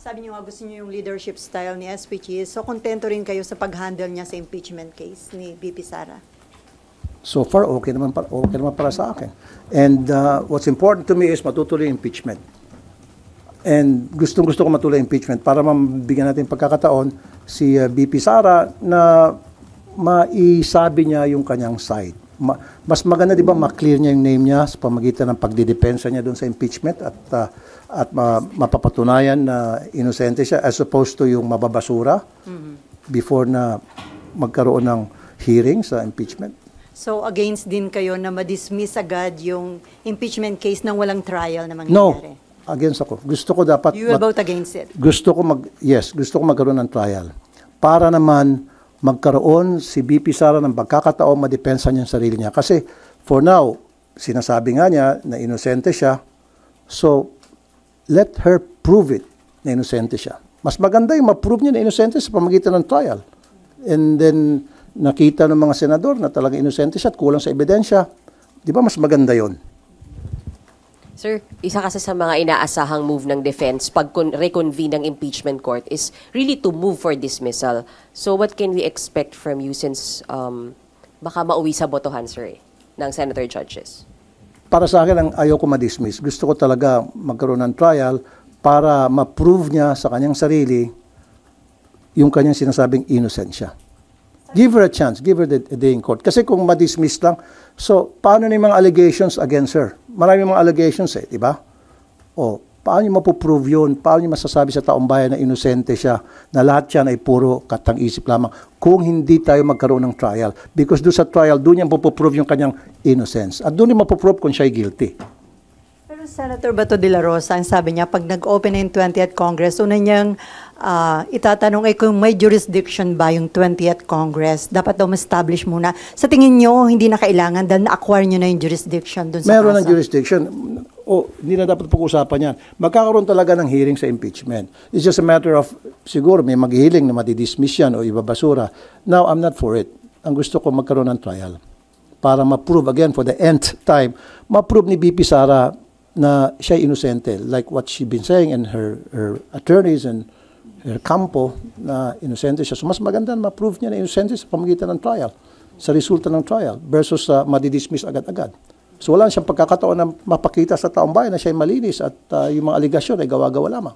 Sabi niyo nga gusto niyo yung leadership style ni SP Cheese. So, kontento rin kayo sa pag-handle niya sa impeachment case ni VP Sara? So far, okay naman para sa akin. And what's important to me is matutuloy yung impeachment. And gustong-gusto ko matuloy impeachment para mabigyan natin pagkakataon si VP Sara na maisabi niya yung kanyang side. Mas maganda, di ba, ma-clear niya yung name niya sa pamagitan ng pagdidepensa niya doon sa impeachment at mapapatunayan na inosente siya as opposed to yung mababasura before na magkaroon ng hearing sa impeachment. So, against din kayo na ma-dismiss agad yung impeachment case nang walang trial na mangyayari? No, against ako. Gusto ko dapat... You will vote against it? Gusto ko magkaroon ng trial. Para naman magkaroon si VP Sara ng pagkakataon madepensa niya ang sarili niya. Kasi for now, sinasabi nga niya na inosente siya. So, let her prove it na inosente siya. Mas maganda yung ma-prove niya na inosente sa pamagitan ng trial. And then, nakita ng mga senador na talaga inosente siya at kulang sa ebidensya. Di ba mas maganda yon? Sir, isa kasi sa mga inaasahang move ng defense pag reconvene ng impeachment court is really to move for dismissal. So what can we expect from you since baka mauwi sa botohan, sir, ng senator judges? Para sa akin, ang ayoko ma-dismiss. Gusto ko talaga magkaroon ng trial para ma-prove niya sa kanyang sarili yung kanyang sinasabing innocent siya. Give her a chance. Give her the day in court. Kasi kung ma-dismiss lang, so paano na yung mga allegations against her? Maraming mga allegations di ba? O, paano niyo mapuprove yun? Paano niyo masasabi sa taong bayan na inosente siya, na lahat yan ay puro katang-isip lamang kung hindi tayo magkaroon ng trial? Because doon sa trial, doon niya mapuprove yung kanyang innocence. At doon niya mapuprove kung siya ay guilty. Pero Senator Bato de la Rosa, ang sabi niya, pag nag-open na yung 20th Congress, una niyang itatanong ay kung may jurisdiction ba yung 20th Congress. Dapat daw ma-establish muna. Sa tingin niyo, hindi na kailangan dahil na-acquire niyo na yung jurisdiction dun sa Meron kaso? ng jurisdiction. Hindi na dapat pag-usapan yan. Magkakaroon talaga ng hearing sa impeachment. It's just a matter of, siguro may mag-hearing na madidismiss yan o ibabasura. Now, I'm not for it. Ang gusto ko magkaroon ng trial para ma-prove again for the nth time, ma-prove ni VP Sara na siya inosente, like what she been saying and her attorneys and her campo na inosente siya. So mas maganda na ma-prove niya na inosente sa pamagitan ng trial, sa resulta ng trial, versus madidismiss agad-agad. So wala siyang pagkakataon na mapakita sa taong bayan na siya ay malinis at yung mga aligasyon ay gawa-gawa lamang.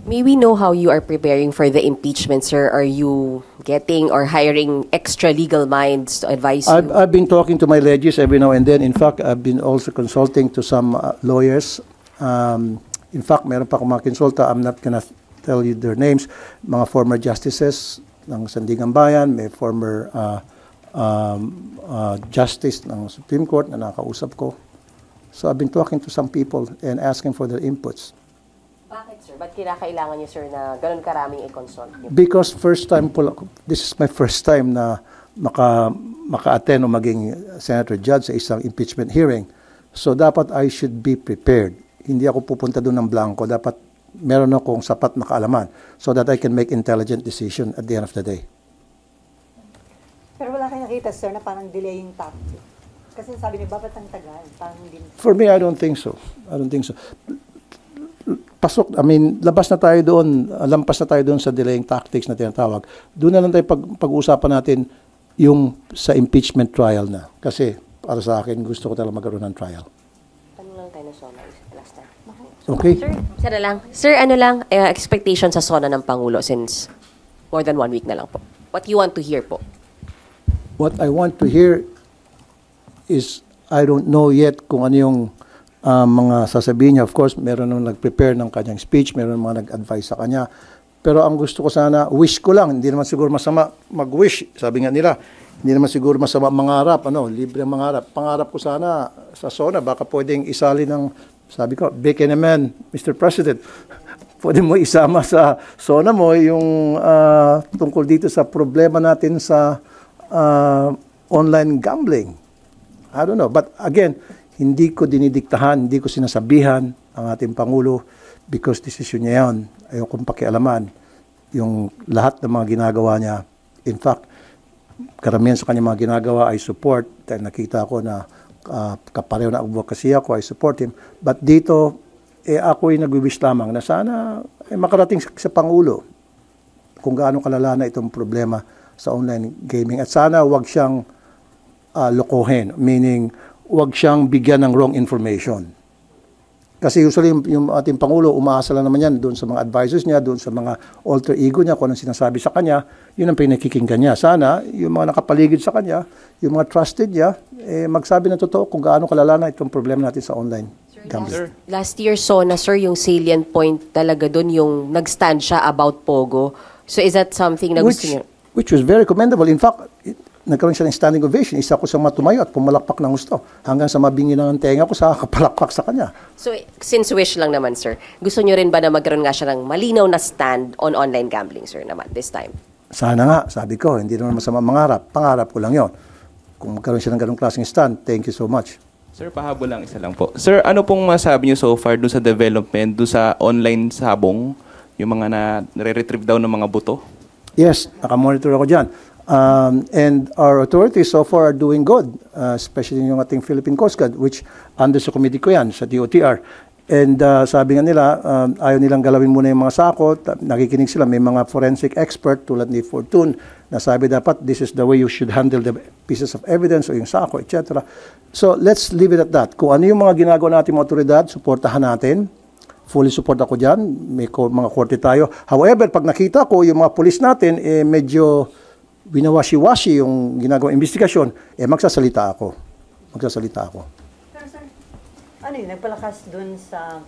May we know how you are preparing for the impeachment, sir? Are you getting or hiring extra legal minds to advise you? I've been talking to my legis every now and then. In fact, I've been also consulting to some lawyers. In fact, meron pa akong mga konsulta. I'm not gonna tell you their names. Mga former justices ng Sandigan Bayan, may former justice ng Supreme Court na nakausap ko. So I've been talking to some people and asking for their inputs. Bakit, sir? Ba't kinakailangan niyo, sir, na ganun karaming i-consult niyo? Because this is my first time na maka-attend o maging senator judge sa isang impeachment hearing. So dapat I should be prepared. Hindi ako pupunta doon ng blanco. Dapat meron akong sapat na kaalaman so that I can make intelligent decision at the end of the day. Pero wala kayong nakita, sir, na parang delaying tactic. Kasi sabi niyo, babat ang tagal. Parang hindi... For me, I don't think so. Labas na tayo doon, lampas na tayo doon sa delaying tactics na tinatawag. Doon na lang tayo pag-uusapan natin yung sa impeachment trial na. Kasi, para sa akin, gusto ko talaga magkaroon ng trial. Tanong lang tayo na SONA last time. Okay? Sir, sana lang. Sir, expectation sa SONA ng Pangulo since more than 1 week na lang po? What you want to hear po? What I want to hear is, I don't know yet kung ano yung mga sasabihin niya. Of course, meron nung nag-prepare ng kanyang speech, meron mga nag-advise sa kanya. Pero ang gusto ko sana, wish ko lang, hindi naman siguro masama mag-wish, sabi nga nila, hindi naman siguro masama mangarap, libre ang mangarap. Pangarap ko sana sa SONA, baka pwedeng isali ng, sabi ko, big man, Mr. President, pwede mo isama sa SONA mo yung tungkol dito sa problema natin sa online gambling. I don't know. But again, hindi ko dinidiktahan, hindi ko sinasabihan ang ating Pangulo because desisyon niya yan. Ayaw kong pakialaman yung lahat ng mga ginagawa niya. In fact, karamihan sa kanyang mga ginagawa ay support. Dahil nakita ko na kapareho na advocacy ako, I support him. But dito, ako'y nag-wish lamang na sana makarating sa Pangulo kung gaano kalala na itong problema sa online gaming. At sana wag siyang lokohin, meaning wag siyang bigyan ng wrong information. Kasi usually yung ating Pangulo, umaasa lang naman yan doon sa mga advisors niya, doon sa mga alter ego niya, kung anong sinasabi sa kanya, yun ang pinakikinggan niya. Sana yung mga nakapaligid sa kanya, yung mga trusted niya, magsabi ng totoo kung gaano kalala na itong problema natin sa online gambling. Last year, so na, sir, yung salient point talaga doon, yung nag-stand siya about Pogo. So is that something na gusto niyo? Which was very commendable. In fact, nagkaroon siya ng standing ovation. Isa ko sa matumayo at pumalakpak ng gusto. Hanggang sa mabingi ng tenga ko sa kapalakpak sa kanya. So, since wish lang naman, sir, gusto niyo rin ba na magkaroon nga siya ng malinaw na stand on online gambling, sir, naman, this time? Sana nga, sabi ko, hindi naman masama mangarap. Pangarap ko lang yon. Kung magkaroon siya ng ganong klaseng stand, thank you so much. Sir, pahabol lang, isa lang po. Sir, ano pong masabi niyo so far doon sa development, doon sa online sabong, yung mga nare-retrieve daw ng mga buto? Yes, nakamonitor ako dyan. And our authorities so far are doing good, especially yung ating Philippine Coast Guard, which under sa committee ko yan, sa DOTR. And sabi nga nila, ayaw nilang galawin muna yung mga sako, nakikinig sila, may mga forensic expert tulad ni Fortune, na sabi dapat this is the way you should handle the pieces of evidence o yung sako, etc. So let's leave it at that. Kung ano yung mga ginagawa natin mga otoridad, suportahan natin. Fully support ako dyan, may mga korte tayo. However, pag nakita ko yung mga pulis natin, medyo binawashi-washi yung ginagawang investigasyon, magsasalita ako. Pero sir, ano yun, nagpalakas dun sa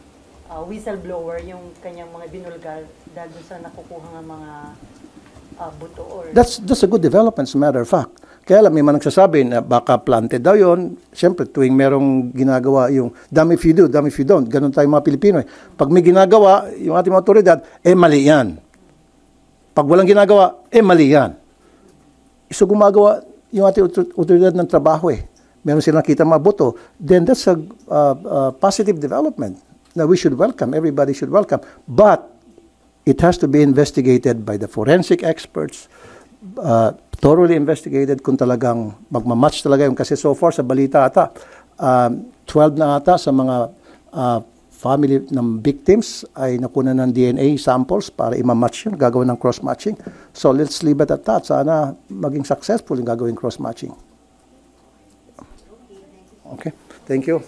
whistleblower yung kanyang mga binulgar dahil dun sa nakukuha ng mga buto or... That's a good development, as a matter of fact. Kaya lang, may mga nagsasabi na baka planted daw yun. Siyempre, tuwing merong ginagawa yung damn if you do, damn if you don't. Ganun tayo mga Pilipino. Pag may ginagawa, yung ating mga otoridad, mali yan. Pag walang ginagawa, mali yan. So gumagawa yung ating otoridad ng trabaho Meron silang nakita mga boto, then that's a positive development na we should welcome, everybody should welcome. But it has to be investigated by the forensic experts, thoroughly investigated kung talagang magmamatch talaga yung kasi so far sa balita ata, 12 na ata sa mga family ng victims ay nakuha ng DNA samples para i-match yun, gagawin ng cross-matching. So let's leave it at that. Sana maging successful yung gagawin cross-matching. Okay, thank you.